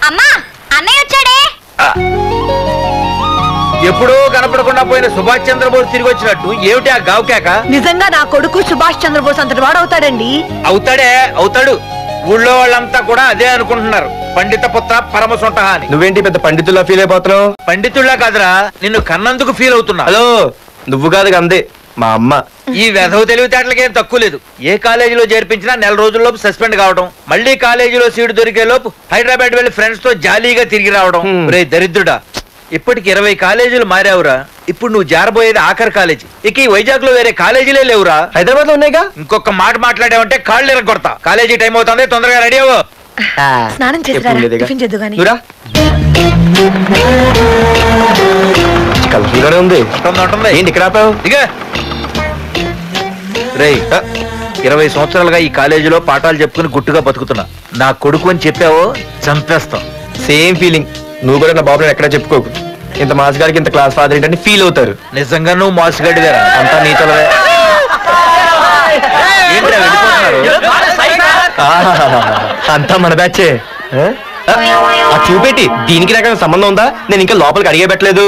అమ్మా అన్నయ్య వచ్చాడే. ఎప్పుడూ కనపడకుండా పోయిన సుభాష్ చంద్రబోస్ తిరిగి వచ్చినట్టు ఏమిటి ఆ గావుకేక? నిజంగా నా కొడుకు సుభాష్ చంద్రబోస్ అంతటి వాడు అవుతాడండి. అవుతాడు. ఊళ్ళో వాళ్ళంతా కూడా అదే అనుకుంటున్నారు. పండిత పుత్ర పరమ సొంట అని. నువ్వేంటి పెద్ద పండితుల్లా ఫీల్ అయిపోతున్నావు? పండితుల్లా కాదురా, నిన్ను కన్నందుకు ఫీల్ అవుతున్నా. హలో, నువ్వు కాదు అందే మా అమ్మ. ఈ వెధవ తెలివితేటలకేం తక్కువ లేదు. ఏ కాలేజీలో చేర్పించినా నెల రోజుల్లోపు సస్పెండ్ కావడం, మళ్ళీ కాలేజీలో సీటు దొరికే లోపు హైదరాబాద్ వెళ్లి ఫ్రెండ్స్ తో జాలీగా తిరిగి రావడం. రే దరిద్రుడా, ఇప్పటికి 20 కాలేజీలు మారావురా. ఇప్పుడు నువ్వు జారబోయేది ఆఖరి కాలేజీ. ఇక ఈ వైజాగ్ లో వేరే కాలేజీలే లేవురా. హైదరాబాద్ లో ఉన్నాయిగా. ఇంకొక మాట మాట్లాడావంటే కాళ్ళు ఎరగొడతా. కాలేజీ టైం అవుతుంది, తొందరగా రెడీ అవ్వు. స్నానం చేద్దు గాని. కల్పనగానే ఉంది. ఏంటి ఇక్కడ ఆపావు? ఇక రేయ్, 20 సంవత్సరాలుగా ఈ కాలేజీలో పాఠాలు చెప్పుకుని గుట్టుగా బతుకుతున్నా. నా కొడుకు అని చెప్పావో చంపేస్తాం. Same feeling. నువ్వు కూడా నా బాబు ఎక్కడా చెప్పుకోకు. ఇంత మాస్ గారికి ఇంత క్లాస్ ఫాదర్ ఏంటని ఫీల్ అవుతారు. నిజంగా నువ్వు మాసుగడిగారా? అంతా నీ చలవే. అంతా మన బ్యాచే. చూపెట్టి దీనికి నాకు సంబంధం ఉందా? నేను ఇంకా లోపలికి అడిగే పెట్టలేదు.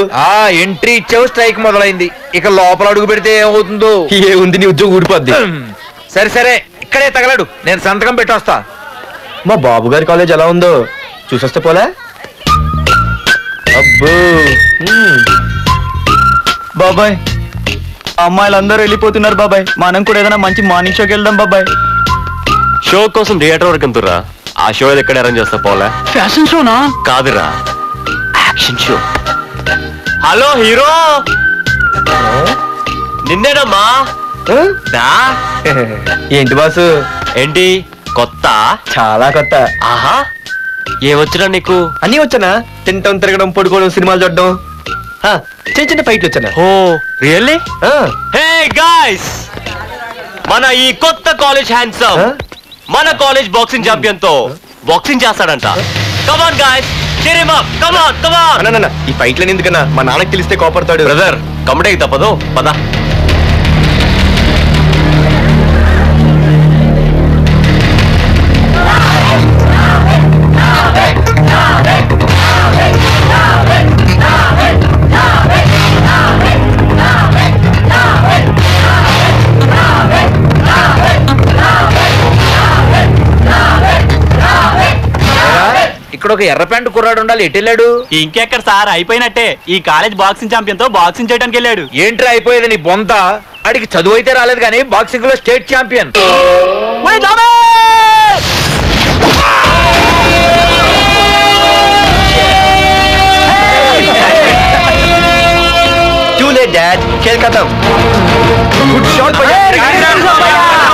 ఎంట్రీ ఇచ్చావు, స్ట్రైక్ మొదలైంది. ఇక లోపల అడుగు పెడితే ఏమవుతుందో. ఏ ఉంది, నీ ఉద్యోగం ఊడిపోద్ది. సరే ఇక్కడే తగలడు, నేను సంతకం పెట్టొస్తా. మా బాబు గారి కాలేజ్ ఎలా ఉందో చూసొస్తే పోలే. అబ్బో బాబాయ్, అమ్మాయిలందరూ వెళ్ళిపోతున్నారు బాబాయ్. మనం కూడా ఏదైనా మంచి మార్నింగ్ షోకి వెళ్దాం బాబాయ్. షో కోసం థియేటర్ వరకు ఎంతురా? ఆ షో ఎక్కడ అరేంజ్ చేస్తా పోలే? ఫ్యాషన్ షోనా? కాదురా, యాక్షన్ షో. హలో హీరో, నిన్నేనమ్మా. ఏంటి బాసు? ఏంటి కొత్త? చాలా కొత్త. ఆహా, ఏమొచ్చినా నీకు? అన్నీ వచ్చానా? తింటం, తిరగడం, పడుకోవడం, సినిమాలు చూడడం, చిన్న చిన్న ఫైట్లు వచ్చానా? ఓ రియల్లీ? హే గాయ్స్, మన ఈ కొత్త కాలేజ్ హ్యాండ్సమ్ మన కాలేజ్ బాక్సింగ్ ఛాంపియన్ తో బాక్సింగ్ చేస్తాడంట. Come on guys, cheer him up. Come on come on. ఈ ఫైట్లని ఎందుకన్నా? మా నాన్నకి తెలిస్తే కోపడతాడు. బ్రదర్, కమడేకి తప్పదు, పద. ఇక్కడ ఒక ఎర్ర ప్యాంటు కుర్రాడు ఉండాలి. ఎటు వెళ్ళాడు? ఇంకెక్కడ సార్, అయిపోయినట్టే. ఈ కాలేజ్ బాక్సింగ్ ఛాంపియన్ తో బాక్సింగ్ చేయడానికి వెళ్ళాడు. ఏంట్రా అయిపోయేది నీ బొంత? అడిగి చదువు అయితే రాలేదు కానీ బాక్సింగ్ లో state champion. Too late, Dad. खेल खत्म. Good shot, भैया.